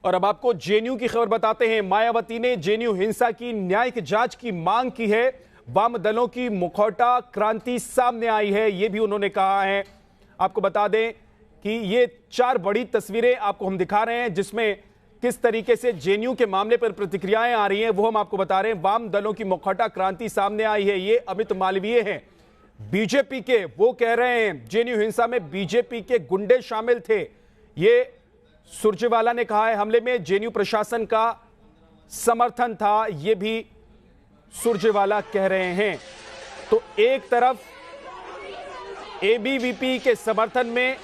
और अब आपको जेएनयू की खबर बताते हैं। मायावती ने जेएनयू हिंसा की न्यायिक जांच की मांग की है। वाम दलों की मुखौटा क्रांति सामने आई है, यह भी उन्होंने कहा है। आपको बता दें कि ये 4 बड़ी तस्वीरें आपको हम दिखा रहे हैं, जिसमें किस तरीके से जेएनयू के मामले पर प्रतिक्रियाएं आ रही हैं वो हम आपको बता रहे हैं। वाम दलों की मुखौटा क्रांति सामने आई है। ये अमित मालवीय हैं, बीजेपी के। वो कह रहे हैं जेएनयू हिंसा में बीजेपी के गुंडे शामिल थे। ये सुरजेवाला ने कहा है हमले में जेएनयू प्रशासन का समर्थन था, ये भी सुरजेवाला कह रहे हैं। तो एक तरफ एबीवीपी के समर्थन में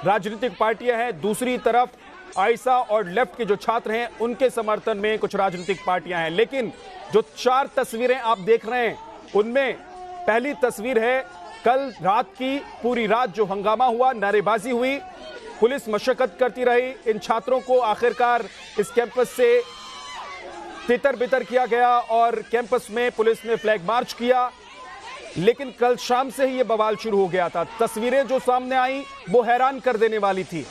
राजनीतिक पार्टियां हैं, दूसरी तरफ आईसा और लेफ्ट के जो छात्र हैं उनके समर्थन में कुछ राजनीतिक पार्टियां हैं। लेकिन जो 4 तस्वीरें आप देख रहे हैं उनमें पहली तस्वीर है कल रात की। पूरी रात जो हंगामा हुआ, नारेबाजी हुई, पुलिस मशक्कत करती रही। इन छात्रों को आखिरकार इस कैंपस से तितर बितर किया गया और कैंपस में पुलिस ने फ्लैग मार्च किया। लेकिन कल शाम से ही यह बवाल शुरू हो गया था। तस्वीरें जो सामने आई वो हैरान कर देने वाली थी।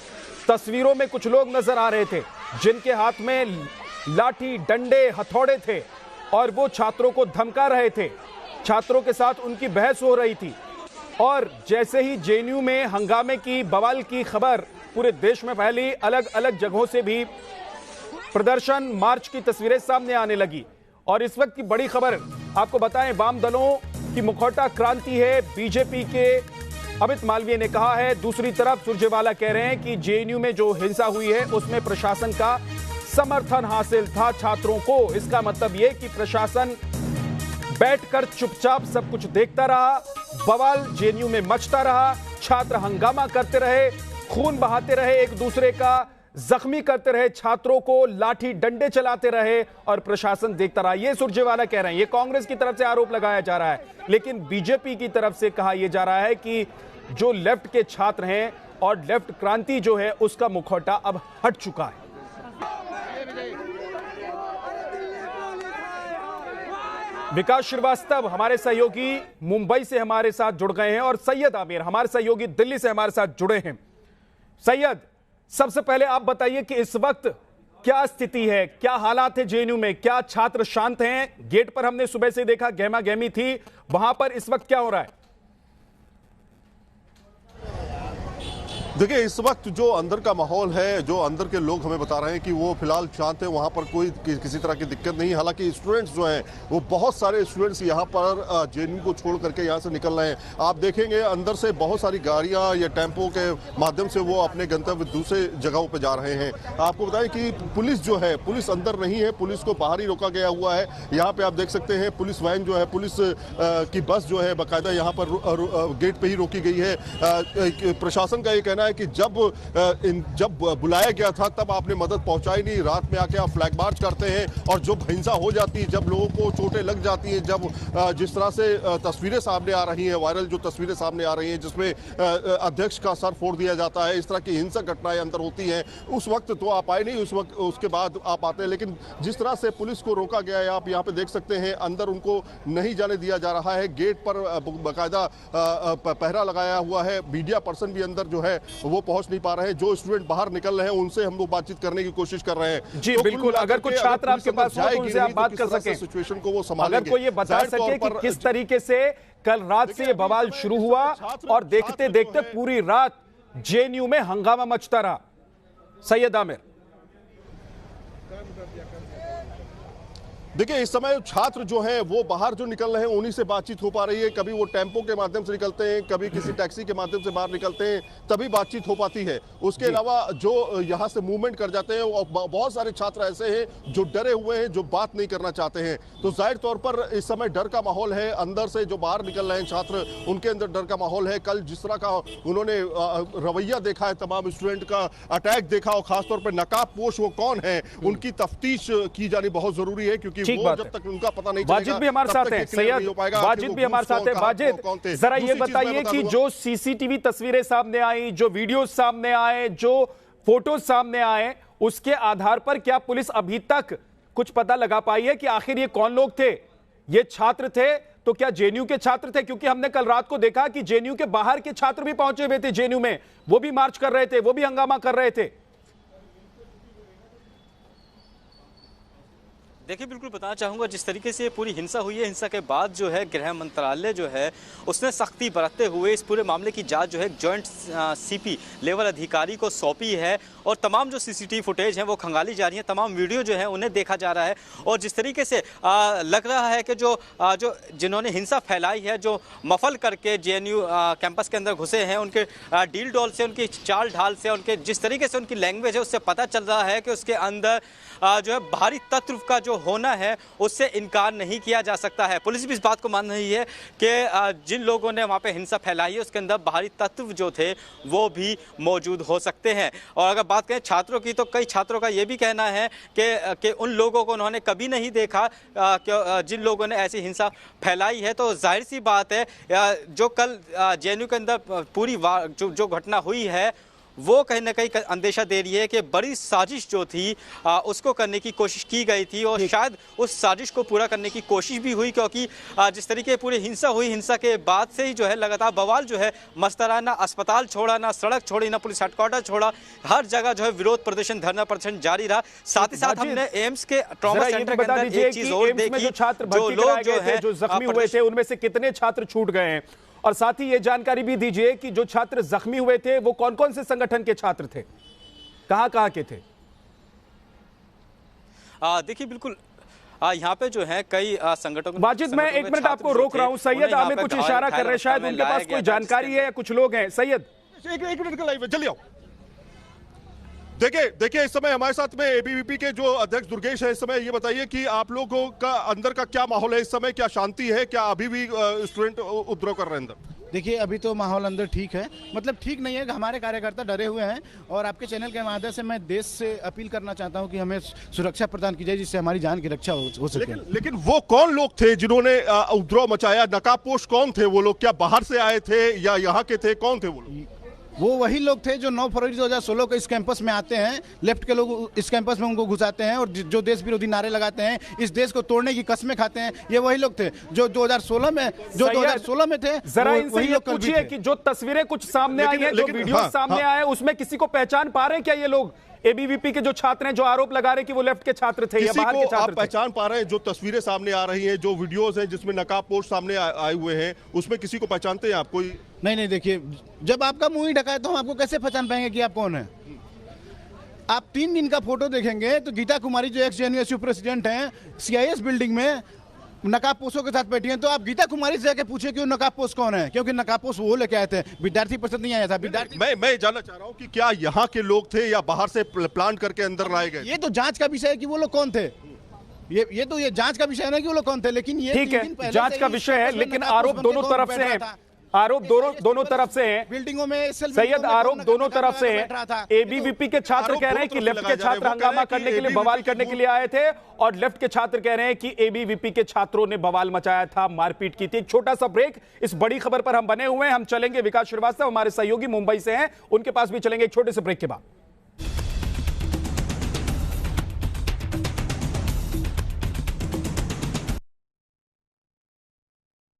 तस्वीरों में कुछ लोग नजर आ रहे थे जिनके हाथ में लाठी, डंडे, हथौड़े थे और वो छात्रों को धमका रहे थे। छात्रों के साथ उनकी बहस हो रही थी। और जैसे ही जेएनयू में हंगामे की, बवाल की खबर पूरे देश में फैली, अलग अलग जगहों से भी प्रदर्शन, मार्च की तस्वीरें सामने आने लगी। और इस वक्त की बड़ी खबर आपको बताएं, वाम दलों की मुखौटा क्रांति है। बीजेपी के अमित मालवीय ने कहा है, दूसरी तरफ सुरजेवाला कह रहे हैं कि जेएनयू में जो हिंसा हुई है उसमें प्रशासन का समर्थन हासिल था छात्रों को। इसका मतलब यह कि प्रशासन बैठकर चुपचाप सब कुछ देखता रहा, बवाल जेएनयू में मचता रहा, छात्र हंगामा करते रहे, खून बहाते रहे, एक दूसरे का जख्मी करते रहे, छात्रों को लाठी डंडे चलाते रहे और प्रशासन देखता रहा। ये सुरजेवाला कह रहे हैं। ये कांग्रेस की तरफ से आरोप लगाया जा रहा है, लेकिन बीजेपी की तरफ से कहा यह जा रहा है कि जो लेफ्ट के छात्र हैं और लेफ्ट क्रांति जो है उसका मुखौटा अब हट चुका है। विकास श्रीवास्तव हमारे सहयोगी मुंबई से हमारे साथ जुड़ गए हैं और सैयद आमिर हमारे सहयोगी दिल्ली से हमारे साथ जुड़े हैं। सैयद, सबसे पहले आप बताइए कि इस वक्त क्या स्थिति है, क्या हालात है जेएनयू में? क्या छात्र शांत हैं? गेट पर हमने सुबह से देखा गहमा गहमी थी, वहां पर इस वक्त क्या हो रहा है? देखिए, इस वक्त जो अंदर का माहौल है, जो अंदर के लोग हमें बता रहे हैं कि वो फिलहाल शांत है, वहाँ पर कोई किसी तरह की दिक्कत नहीं। हालांकि स्टूडेंट्स जो हैं वो बहुत सारे स्टूडेंट्स यहाँ पर जेएनयू को छोड़ करके यहाँ से निकल रहे हैं। आप देखेंगे अंदर से बहुत सारी गाड़ियाँ या टेम्पो के माध्यम से वो अपने गंतव्य दूसरे जगहों पर जा रहे हैं। आपको बताएं कि पुलिस जो है, पुलिस अंदर नहीं है, पुलिस को बाहर ही रोका गया हुआ है। यहाँ पर आप देख सकते हैं पुलिस वैन जो है, पुलिस की बस जो है बाकायदा यहाँ पर गेट पर ही रोकी गई है। प्रशासन का ये कहना है कि जब बुलाया गया था तब आपने मदद पहुंचाई नहीं, रात में आके आप फ्लैग मार्च करते हैं और जब हिंसा हो जाती है, जब लोगों को चोटें लग जाती हैं, जब जिस तरह से तस्वीरें सामने आ रही हैं, वायरल जो तस्वीरें सामने आ रही हैं जिसमें अध्यक्ष का सर फोड़ दिया जाता है, इस तरह की हिंसक घटनाएं अंदर होती हैं, उस वक्त तो आप आए नहीं, उस वक्त उसके बाद आप आते हैं। लेकिन जिस तरह से पुलिस को रोका गया है, आप यहाँ पे देख सकते हैं अंदर उनको नहीं जाने दिया जा रहा है। गेट पर बाकायदा पहरा लगाया हुआ है। मीडिया पर्सन भी अंदर जो है वो पहुंच नहीं पा रहे हैं। जो स्टूडेंट बाहर निकल रहे हैं उनसे हम लोग बातचीत करने की कोशिश कर रहे हैं। जी तो बिल्कुल, अगर कुछ छात्र आपके पास हो तो उनसे आप बात कर सकें, सिचुएशन को वो संभालेंगे। अगर कोई ये बता सके कि किस तरीके से कल रात से ये बवाल शुरू हुआ और देखते देखते पूरी रात जेएनयू में हंगामा मचता रहा। सैयद आमिर, देखिए, इस समय छात्र जो हैं वो बाहर जो निकल रहे हैं उन्हीं से बातचीत हो पा रही है। कभी वो टेम्पो के माध्यम से निकलते हैं, कभी किसी टैक्सी के माध्यम से बाहर निकलते हैं, तभी बातचीत हो पाती है। उसके अलावा जो यहाँ से मूवमेंट कर जाते हैं और बहुत सारे छात्र ऐसे हैं जो डरे हुए हैं, जो बात नहीं करना चाहते हैं। तो जाहिर तौर पर इस समय डर का माहौल है। अंदर से जो बाहर निकल रहे हैं छात्र, उनके अंदर डर का माहौल है। कल जिस तरह का उन्होंने रवैया देखा है तमाम स्टूडेंट का, अटैक देखा, और खासतौर पर नकाबपोश वो कौन है उनकी तफ्तीश की जानी बहुत जरूरी है, क्योंकि वो जब तक उनका पता नहीं चलेगा, वाजिद भी हमारे साथ हैं। सैयद वाजिद भी हमारे साथ हैं। वाजिद, जरा ये बताइए कि जो सीसीटीवी तस्वीरें सामने आई, जो वीडियो सामने आए, जो फोटोज सामने आए, उसके आधार पर क्या पुलिस अभी तक कुछ पता लगा पाई है कि आखिर ये कौन लोग थे? ये छात्र थे तो क्या जेएनयू के छात्र थे? क्योंकि हमने कल रात को देखा कि जेएनयू के बाहर के छात्र भी पहुंचे हुए थे जेएनयू में, वो भी मार्च कर रहे थे, वो भी हंगामा कर रहे थे। देखिए, बिल्कुल बताना चाहूँगा, जिस तरीके से पूरी हिंसा हुई है, हिंसा के बाद जो है गृह मंत्रालय जो है उसने सख्ती बरतते हुए इस पूरे मामले की जांच जो है जॉइंट सीपी लेवल अधिकारी को सौंपी है और तमाम जो सीसीटीवी फुटेज हैं वो खंगाली जा रही हैं, तमाम वीडियो जो है उन्हें देखा जा रहा है। और जिस तरीके से लग रहा है कि जो जिन्होंने हिंसा फैलाई है, जो मफल करके जेएनयू कैंपस के अंदर घुसे हैं, उनके डील डॉल से, उनकी चाल ढाल से, उनके जिस तरीके से उनकी लैंग्वेज है उससे पता चल रहा है कि उसके अंदर जो है भारी तत्व का जो होना है उससे इनकार नहीं किया जा सकता है। पुलिस भी इस बात को मान रही है कि जिन लोगों ने वहाँ पे हिंसा फैलाई है उसके अंदर भारी तत्व जो थे वो भी मौजूद हो सकते हैं। और अगर बात करें छात्रों की, तो कई छात्रों का ये भी कहना है कि उन लोगों को उन्होंने कभी नहीं देखा जिन लोगों ने ऐसी हिंसा फैलाई है। तो जाहिर सी बात है, जो कल जेएनयू के अंदर पूरी जो घटना हुई है वो कहीं ना कहीं अंदेशा दे रही है कि बड़ी साजिश जो थी उसको करने की कोशिश की गई थी और शायद उस साजिश को पूरा करने की कोशिश भी हुई, क्योंकि जिस तरीके पूरी हिंसा हुई, हिंसा के बाद से ही जो है लगातार बवाल जो है मस्ताना, ना अस्पताल छोड़ा, ना सड़क छोड़ी, ना पुलिस हेडक्वार्टर छोड़ा, हर जगह जो है विरोध प्रदर्शन, धरना प्रदर्शन जारी रहा। साथ ही साथ हमने एम्स के ट्रॉमा सेंटर के अंदर एक चीज और देखी, जो लोग जो है जो जख्मी हुए थे उनमें से कितने छात्र छूट गए हैं, और साथ ही ये जानकारी भी दीजिए कि जो छात्र जख्मी हुए थे वो कौन कौन से संगठन के छात्र थे, कहां के थे? देखिए, बिल्कुल यहाँ पे जो है कई संगठनों। वाजिद, मैं एक मिनट आपको रोक रहा हूं। सैयद हमें कुछ इशारा कर रहे हैं, शायद उनके पास कोई जानकारी है या कुछ लोग हैं। सैयद, एक मिनट का लाइव है, जल्दी आओ। देखिए इस समय हमारे साथ में एबीवीपी के जो अध्यक्ष दुर्गेश है, इस समय ये बताइए कि आप लोगों का अंदर का क्या माहौल है इस समय, क्या शांति है, क्या अभी भी स्टूडेंट उपद्रव कर रहे हैं अंदर? देखिए, अभी तो माहौल अंदर ठीक है, मतलब ठीक नहीं है, हमारे कार्यकर्ता डरे हुए हैं और आपके चैनल के माध्यम से मैं देश से अपील करना चाहता हूं कि हमें सुरक्षा प्रदान की जाए जिससे हमारी जान की रक्षा हो सके। लेकिन वो कौन लोग थे जिन्होंने उपद्रव मचाया? नकाबपोश कौन थे वो लोग? क्या बाहर से आए थे या यहाँ के थे? कौन थे वो लोग? वो वही लोग थे जो 9 फरवरी 2016 को इस कैंपस में आते हैं, लेफ्ट के लोग इस कैंपस में उनको घुसाते हैं और जो देश विरोधी नारे लगाते हैं, इस देश को तोड़ने की कस्में खाते हैं। ये वही लोग थे जो 2016 में थे। जरा इनसे ये पूछिए कि जो तस्वीरें कुछ सामने आई हैं, जो वीडियो सामने आए, उसमें किसी को पहचान पा रहे हैं क्या ये लोग? एबीवीपी के जो छात्र हैं जो आरोप लगा रहे हैं कि वो लेफ्ट के छात्र थे या बाहर के छात्र थे? आप पहचान पा रहे हैं? जो तस्वीरें सामने आ रही हैं, जो वीडियोस हैं जिसमें नकाबपोश सामने आए हुए हैं, उसमें किसी को पहचानते हैं आप? कोई नहीं, देखिए, जब आपका मुंह ही ढका है तो हम आपको कैसे पहचान पाएंगे कि आप कौन है? आप 3 दिन का फोटो देखेंगे तो गीता कुमारी जो एक्स जेएनयू प्रेसिडेंट हैं, सीआईएस बिल्डिंग में नकाबपोशों के साथ बैठी हैं। तो आप गीता कुमारी से जाके पूछे कि नकाबपोश कौन है, क्योंकि नकाबपोश वो लेके आए थे, विद्यार्थी परिषद नहीं आया था। विद्यार्थी मैं जानना चाह रहा हूं कि क्या यहाँ के लोग थे या बाहर से प्लान करके अंदर लाए गए? ये तो जांच का विषय है कि वो लोग कौन थे। ये जांच का विषय है ना कि वो लोग कौन थे, लेकिन ये ठीक है, जांच का विषय है, लेकिन आरोप दोनों तरफ से है। आरोप दोनों तरफ से हैं। बिल्डिंगों में सैयद, आरोप दोनों तरफ से हैं। एबीवीपी के छात्र कह रहे हैं कि लेफ्ट के छात्र हंगामा करने के लिए, बवाल करने के लिए आए थे, और लेफ्ट के छात्र कह रहे हैं कि एबीवीपी के छात्रों ने बवाल मचाया था, मारपीट की थी। एक छोटा सा ब्रेक, इस बड़ी खबर पर हम बने हुए हैं, हम चलेंगे। विकास श्रीवास्तव हमारे सहयोगी मुंबई से हैं, उनके पास भी चलेंगे एक छोटे से ब्रेक के बाद।